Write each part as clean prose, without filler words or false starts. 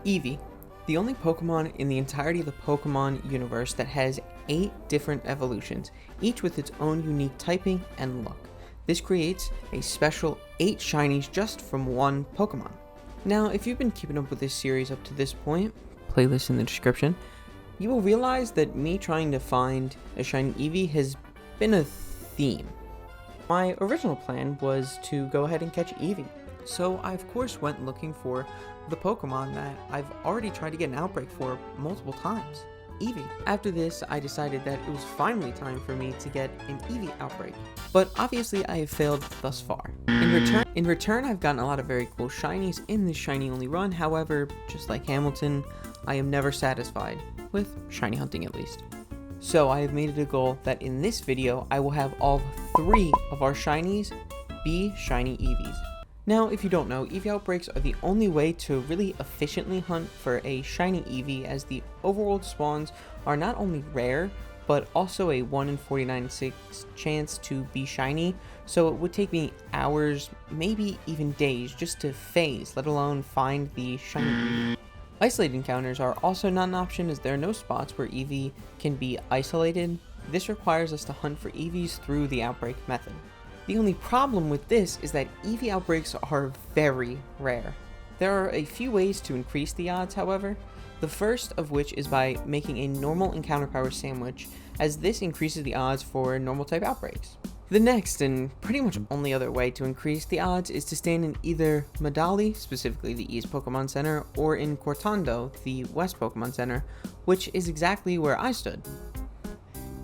Eevee, the only Pokemon in the entirety of the Pokemon universe that has 8 different evolutions, each with its own unique typing and look. This creates a special 8 shinies just from one Pokemon. Now, if you've been keeping up with this series up to this point, playlist in the description, you will realize that me trying to find a shiny Eevee has been a theme. My original plan was to go ahead and catch Eevee, so I of course went looking for the Pokemon that I've already tried to get an Outbreak for multiple times, Eevee. After this, I decided that it was finally time for me to get an Eevee Outbreak, but obviously I have failed thus far. In return, I've gotten a lot of very cool shinies in this shiny only run. However, just like Hamilton, I am never satisfied, with shiny hunting at least. So I have made it a goal that in this video, I will have all 3 of our shinies be shiny Eevees. Now, if you don't know, Eevee Outbreaks are the only way to really efficiently hunt for a shiny Eevee, as the overworld spawns are not only rare, but also a 1 in 49.6 chance to be shiny, so it would take me hours, maybe even days, just to phase, let alone find the shiny Eevee. Isolated encounters are also not an option, as there are no spots where Eevee can be isolated. This requires us to hunt for Eevees through the Outbreak method. The only problem with this is that Eevee Outbreaks are very rare. There are a few ways to increase the odds, however, the first of which is by making a normal encounter power sandwich, as this increases the odds for normal type Outbreaks. The next, and pretty much only other way to increase the odds, is to stand in either Medali, specifically the East Pokemon Center, or in Cortando, the West Pokemon Center, which is exactly where I stood.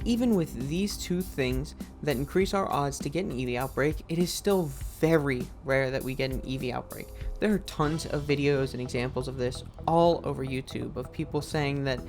Even with these 2 things that increase our odds to get an Eevee Outbreak, it is still very rare that we get an Eevee Outbreak. There are tons of videos and examples of this all over YouTube, of people saying that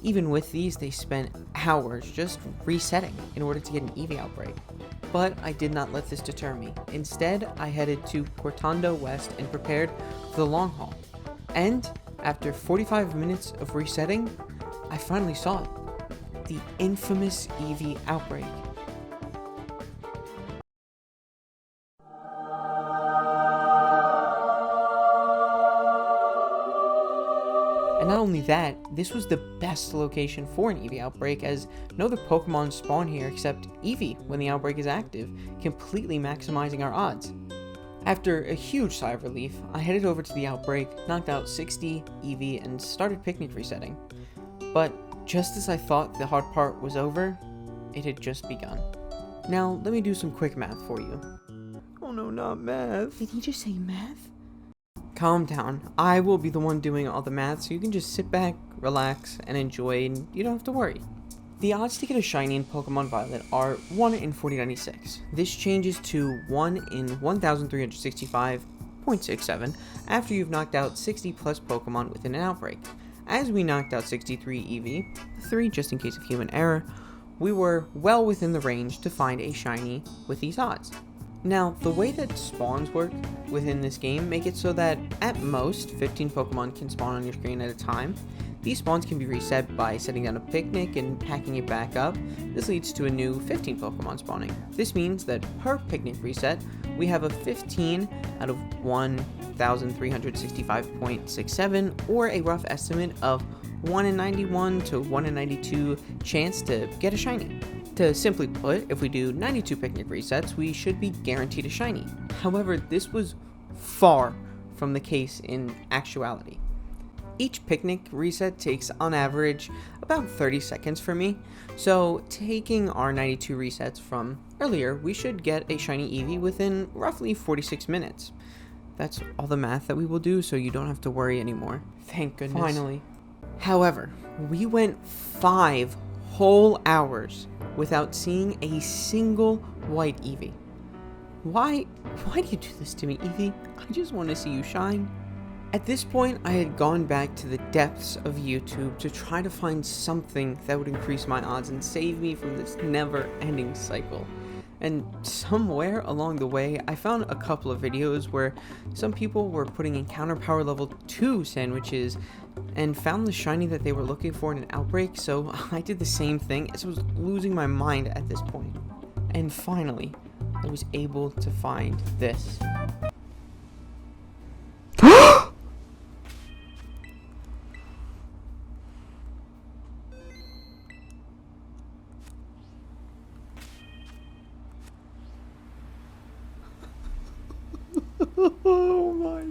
even with these they spent hours just resetting in order to get an Eevee Outbreak. But I did not let this deter me. Instead, I headed to Cortando West and prepared for the long haul. And after 45 minutes of resetting, I finally saw it. The infamous Eevee Outbreak. And not only that, this was the best location for an Eevee Outbreak, as no other Pokemon spawn here except Eevee when the Outbreak is active, completely maximizing our odds. After a huge sigh of relief, I headed over to the Outbreak, knocked out 60 Eevee, and started picnic resetting. But just as I thought the hard part was over, it had just begun. Now, let me do some quick math for you. Oh no, not math. Did he just say math? Calm down. I will be the one doing all the math, so you can just sit back, relax, and enjoy, and you don't have to worry. The odds to get a shiny in Pokemon Violet are 1 in 4096. This changes to 1 in 1365.67 after you've knocked out 60 plus Pokemon within an Outbreak. As we knocked out 63 Eevee, 3 just in case of human error, we were well within the range to find a shiny with these odds. Now, the way that spawns work within this game make it so that at most 15 Pokemon can spawn on your screen at a time. These spawns can be reset by setting down a picnic and packing it back up. This leads to a new 15 Pokemon spawning. This means that per picnic reset, we have a 15 out of 1365.67, or a rough estimate of 1 in 91 to 1 in 92 chance to get a shiny. To simply put, if we do 92 picnic resets, we should be guaranteed a shiny. However, this was far from the case in actuality. Each picnic reset takes, on average, about 30 seconds for me, so taking our 92 resets from earlier, we should get a shiny Eevee within roughly 46 minutes. That's all the math that we will do, so you don't have to worry anymore. Thank goodness. Finally. However, we went 5 whole hours without seeing a single white Eevee. Why do you do this to me, Eevee? I just want to see you shine. At this point, I had gone back to the depths of YouTube to try to find something that would increase my odds and save me from this never-ending cycle. And somewhere along the way, I found a couple of videos where some people were putting encounter power level 2 sandwiches and found the shiny that they were looking for in an Outbreak, so I did the same thing, as I was losing my mind at this point. And finally, I was able to find this.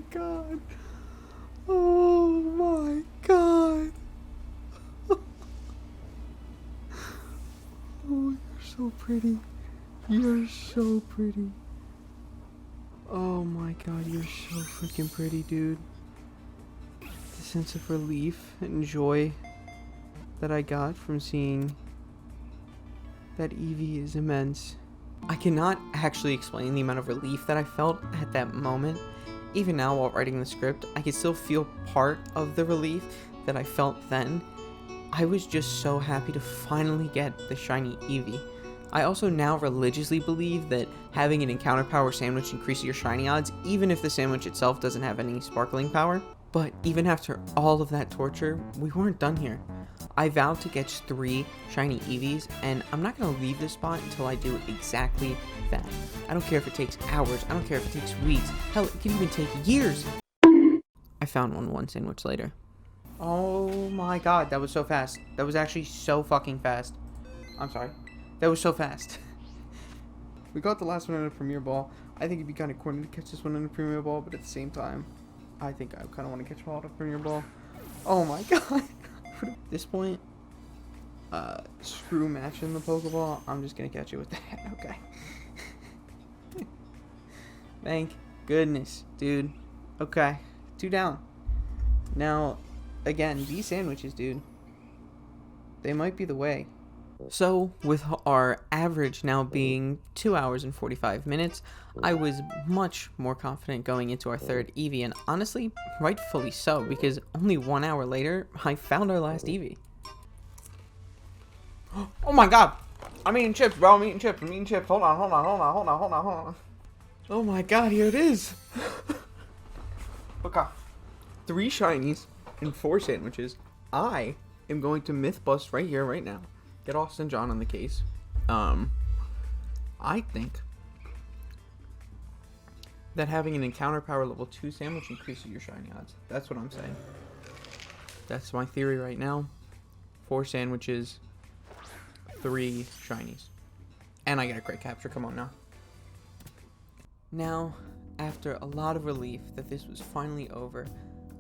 god. Oh my god. Oh, you're so pretty. You're so pretty. Oh my god, you're so freaking pretty, dude. The sense of relief and joy that I got from seeing that Eevee is immense. I cannot actually explain the amount of relief that I felt at that moment. Even now, while writing the script, I can still feel part of the relief that I felt then. I was just so happy to finally get the shiny Eevee. I also now religiously believe that having an encounter power sandwich increases your shiny odds, even if the sandwich itself doesn't have any sparkling power. But even after all of that torture, we weren't done here. I vowed to catch 3 shiny Eevees, and I'm not going to leave this spot until I do exactly that. I don't care if it takes hours, I don't care if it takes weeks, hell, it can even take years. I found one sandwich later. Oh my god, that was so fast. That was actually so fucking fast. I'm sorry. That was so fast. We got the last one in a Premier Ball. I think it'd be kind of corny to catch this one in a Premier Ball, but at the same time, I think I kind of want to catch them all at a Premier Ball. Oh my god. At this point, screw matching the Pokeball. I'm just going to catch it with that. Okay. Thank goodness, dude. Okay. 2 down. Now, again, these sandwiches, dude, they might be the way. So, with our average now being 2 hours and 45 minutes, I was much more confident going into our 3rd Eevee, and honestly, rightfully so, because only 1 hour later, I found our last Eevee. Oh my god! I'm eating chips, bro, I'm eating chips. Hold on. Oh my god, here it is! Okay. 3 shinies and 4 sandwiches. I am going to myth bust right here, right now. Get Austin John on the case. I think that having an encounter power level 2 sandwich increases your shiny odds. That's what I'm saying. That's my theory right now. 4 sandwiches, 3 shinies. And I get a great capture, come on now. Now, after a lot of relief that this was finally over,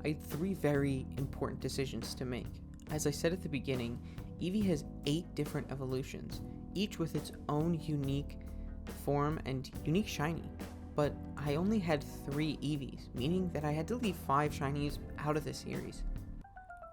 I had 3 very important decisions to make. As I said at the beginning, Eevee has 8 different evolutions, each with its own unique form and unique shiny. But I only had 3 Eevees, meaning that I had to leave 5 shinies out of the series.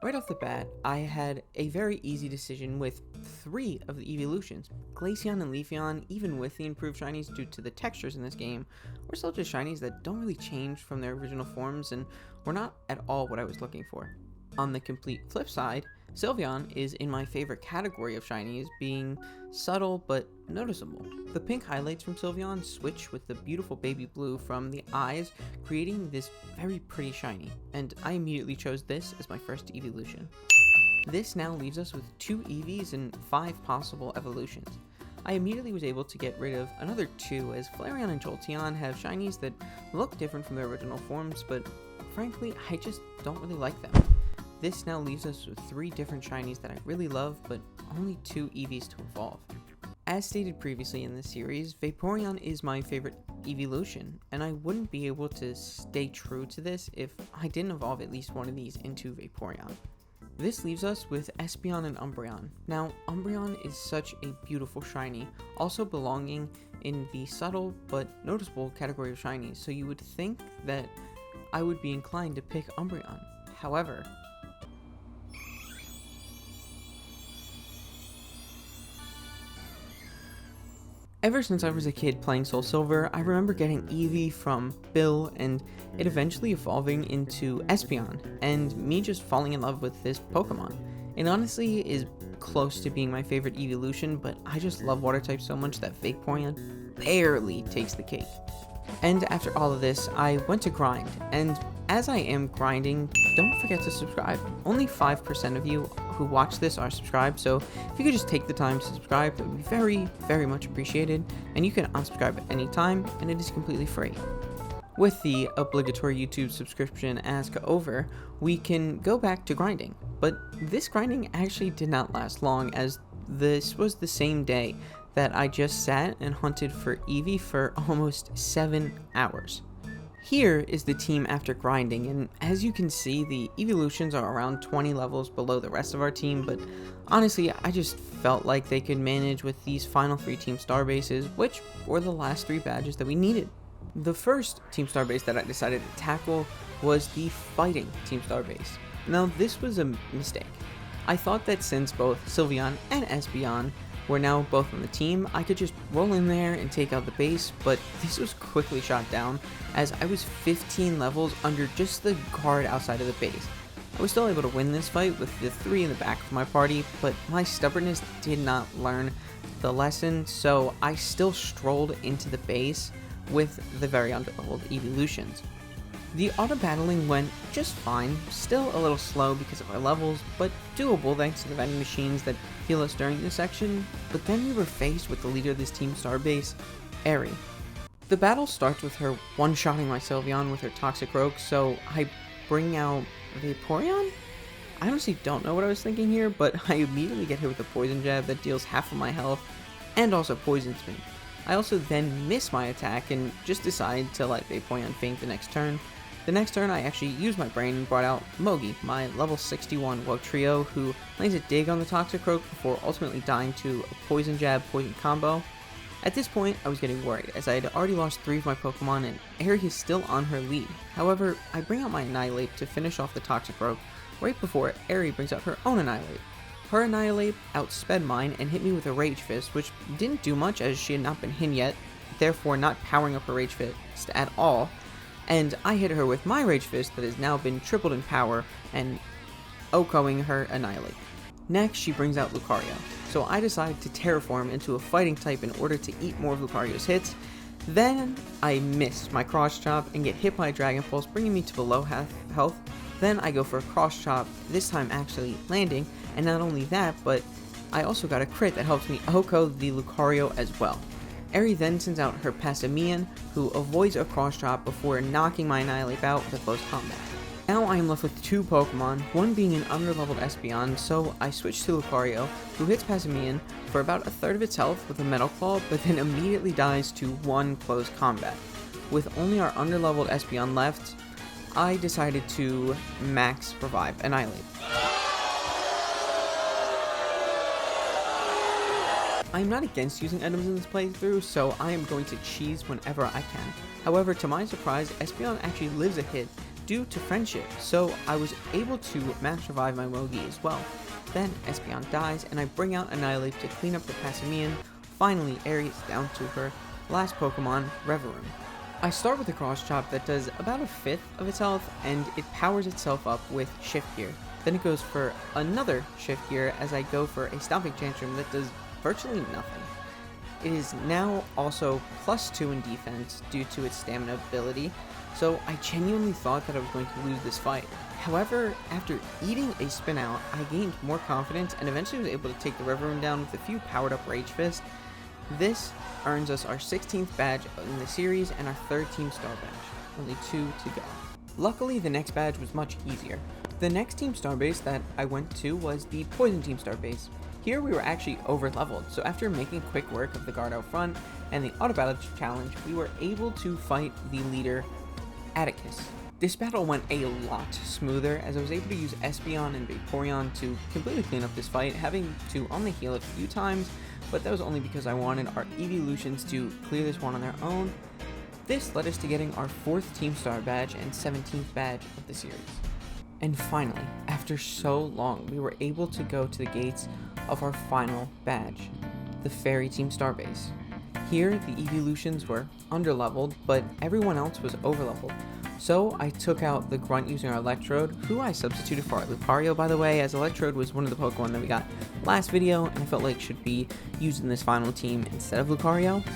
Right off the bat, I had a very easy decision with 3 of the evolutions. Glaceon and Leafeon, even with the improved shinies due to the textures in this game, were still just shinies that don't really change from their original forms and were not at all what I was looking for. On the complete flip side, Sylveon is in my favorite category of shinies, being subtle but noticeable. The pink highlights from Sylveon switch with the beautiful baby blue from the eyes, creating this very pretty shiny, and I immediately chose this as my first evolution. This now leaves us with 2 Eevees and 5 possible evolutions. I immediately was able to get rid of another 2, as Flareon and Jolteon have shinies that look different from their original forms, but frankly, I just don't really like them. This now leaves us with 3 different shinies that I really love, but only 2 Eevees to evolve. As stated previously in this series, Vaporeon is my favorite evolution, and I wouldn't be able to stay true to this if I didn't evolve at least one of these into Vaporeon. This leaves us with Espeon and Umbreon. Now, Umbreon is such a beautiful shiny, also belonging in the subtle but noticeable category of shinies, so you would think that I would be inclined to pick Umbreon. However, ever since I was a kid playing Soul Silver, I remember getting Eevee from Bill and it eventually evolving into Espeon, and me just falling in love with this Pokemon. It honestly is close to being my favorite evolution, but I just love water types so much that Vaporeon barely takes the cake. And after all of this, I went to grind, and as I am grinding, don't forget to subscribe. Only 5% of you who watch this are subscribed, so if you could just take the time to subscribe, that would be very, very much appreciated, and you can unsubscribe at any time, and it is completely free. With the obligatory YouTube subscription ask over, we can go back to grinding, but this grinding actually did not last long, as this was the same day that I just sat and hunted for Eevee for almost 7 hours. Here is the team after grinding, and as you can see, the evolutions are around 20 levels below the rest of our team, but honestly, I just felt like they could manage with these final 3 team star bases, which were the last 3 badges that we needed. The first team star base that I decided to tackle was the fighting team star base. Now, this was a mistake. I thought that since both Sylveon and Espeon were now both on the team, I could just roll in there and take out the base, but this was quickly shot down as I was 15 levels under just the guard outside of the base. I was still able to win this fight with the 3 in the back of my party, but my stubbornness did not learn the lesson, so I still strolled into the base with the very underleveled evolutions. The auto battling went just fine, still a little slow because of our levels, but doable thanks to the vending machines that heal us during this section. But then we were faced with the leader of this team star base, Eevee. The battle starts with her one-shotting my Sylveon with her Toxic Rogue, so I bring out Vaporeon? I honestly don't know what I was thinking here, but I immediately get hit with a poison jab that deals half of my health and also poisons me. I also then miss my attack and just decide to let Vaporeon faint the next turn. The next turn, I actually used my brain and brought out Mogi, my level 61 Woe Trio, who lays a dig on the Toxic Rogue before ultimately dying to a Poison Jab Poison combo. At this point, I was getting worried, as I had already lost 3 of my Pokemon and Eevee is still on her lead. However, I bring out my Annihilate to finish off the Toxic Rogue, right before Eevee brings out her own Annihilate. Her Annihilate outsped mine and hit me with a Rage Fist, which didn't do much as she had not been hit yet, therefore not powering up her Rage Fist at all. And I hit her with my Rage Fist that has now been tripled in power and OHKOing her Annihilate. Next, she brings out Lucario, so I decided to Terraform into a fighting type in order to eat more of Lucario's hits. Then I miss my Cross Chop and get hit by a Dragon Pulse, bringing me to below half health. Then I go for a Cross Chop, this time actually landing, and not only that, but I also got a crit that helps me OHKO the Lucario as well. Eevee then sends out her Passimian, who avoids a Cross Chop before knocking my Annihilate out with a close combat. Now I am left with 2 Pokemon, one being an underleveled Espeon, so I switch to Lucario, who hits Passimian for about a third of its health with a Metal Claw, but then immediately dies to 1 close combat. With only our underleveled Espeon left, I decided to max revive Annihilate. I am not against using items in this playthrough, so I am going to cheese whenever I can. However, to my surprise, Espeon actually lives a hit due to friendship, so I was able to max revive my Mogi as well. Then Espeon dies, and I bring out Annihilate to clean up the Passimian. Finally, Eevee is down to her last Pokemon, Reverum. I start with a Cross Chop that does about a fifth of its health, and it powers itself up with Shift Gear. Then it goes for another Shift Gear as I go for a Stomping Tantrum that does virtually nothing. It is now also +2 in defense due to its stamina ability, so I genuinely thought that I was going to lose this fight. However, after eating a spin out, I gained more confidence and eventually was able to take the Reverum down with a few powered up Rage Fist. This earns us our 16th badge in the series and our 3rd team star badge, only 2 to go. Luckily, the next badge was much easier. The next team star base that I went to was the Poison team star base. Here we were actually over leveled, so after making quick work of the guard out front and the auto battle challenge, we were able to fight the leader, Atticus. This battle went a lot smoother as I was able to use Espeon and Vaporeon to completely clean up this fight, having to only heal it a few times, but that was only because I wanted our evolutions to clear this one on their own. This led us to getting our 4th team star badge and 17th badge of the series. And finally, after so long, we were able to go to the gates of our final badge, the Fairy Team Starbase. Here, the evolutions were underleveled, but everyone else was overleveled. So I took out the Grunt using our Electrode, who I substituted for our Lucario, by the way, as Electrode was one of the Pokemon that we got last video, and I felt like should be used in this final team instead of Lucario.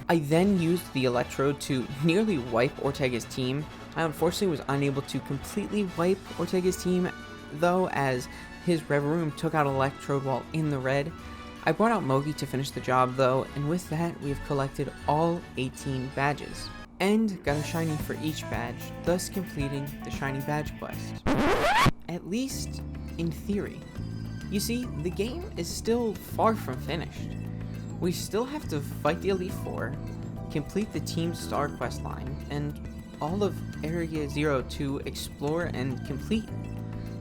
I then used the Electrode to nearly wipe Ortega's team. I unfortunately was unable to completely wipe Ortega's team, though, as his Reverum took out Electrode while in the red. I brought out Mogi to finish the job, though, and with that, we have collected all 18 badges, and got a shiny for each badge, thus completing the shiny badge quest. At least in theory. You see, the game is still far from finished. We still have to fight the Elite Four, complete the Team Star quest line, and all of Area 0 to explore and complete.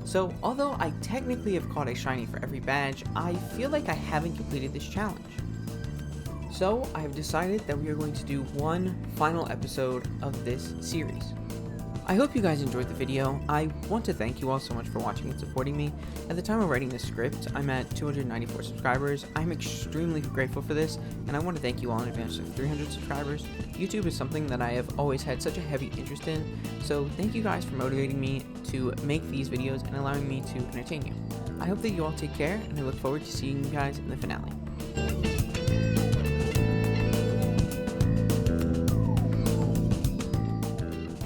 So although I technically have caught a shiny for every badge, I feel like I haven't completed this challenge. So I have decided that we are going to do one final episode of this series. I hope you guys enjoyed the video. I want to thank you all so much for watching and supporting me. At the time of writing this script, I'm at 294 subscribers. I'm extremely grateful for this, and I want to thank you all in advance for 300 subscribers. YouTube is something that I have always had such a heavy interest in, so thank you guys for motivating me to make these videos and allowing me to entertain you. I hope that you all take care, and I look forward to seeing you guys in the finale.